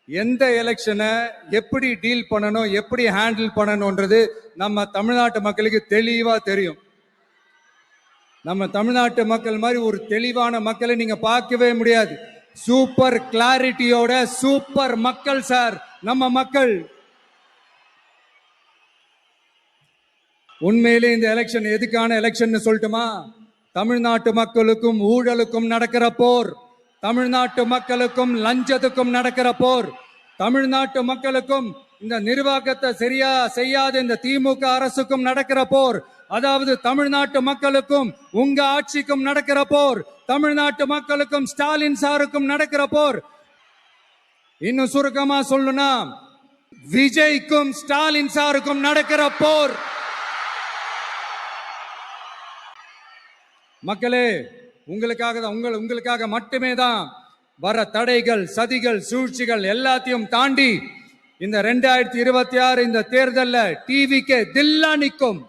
எந்த எலெக்ஷனை எப்படி டீல் பண்ணணும், எப்படி ஹேண்டில் பண்ணணும்ன்றது நம்ம தமிழ்நாட்டு மக்களுக்கு தெளிவா தெரியும். நம்ம தமிழ்நாட்டு மக்கள் மாதிரி ஒரு தெளிவான மக்களை நீங்க பார்க்கவே முடியாது. சூப்பர் கிளாரிட்டியோட சூப்பர் மக்கள் சார் நம்ம மக்கள். உண்மையிலே இந்த எலெக்ஷன் எதுக்கான எலெக்ஷன் சொல்லட்டுமா? தமிழ்நாட்டு மக்களுக்கும் ஊழலுக்கும் நடக்கிற போர், தமிழ்நாட்டு மக்களுக்கும் லஞ்சத்துக்கும் நடக்கிற போர், தமிழ்நாட்டு மக்களுக்கும் இந்த நிர்வாகத்தை சரியா செய்யாத இந்த திமுக அரசுக்கும் நடக்கிற போர், அதாவது தமிழ்நாட்டு மக்களுக்கும் உங்க ஆட்சிக்கும் நடக்கிற போர், தமிழ்நாட்டு மக்களுக்கும் ஸ்டாலின் சாருக்கும் நடக்கிற போர். இன்னும் சுருக்கமா சொல்லணும்னா விஜய்க்கும் ஸ்டாலின் சாருக்கும் நடக்கிற போர். மக்களே, உங்களுக்காக தான், உங்களுக்காக மட்டுமே தான் வர தடைகள், சதிகள், சூழ்ச்சிகள் எல்லாத்தையும் தாண்டி இந்த 2026 இந்த தேர்தல்ல டிவிக்கு தில்லா நிற்கும்.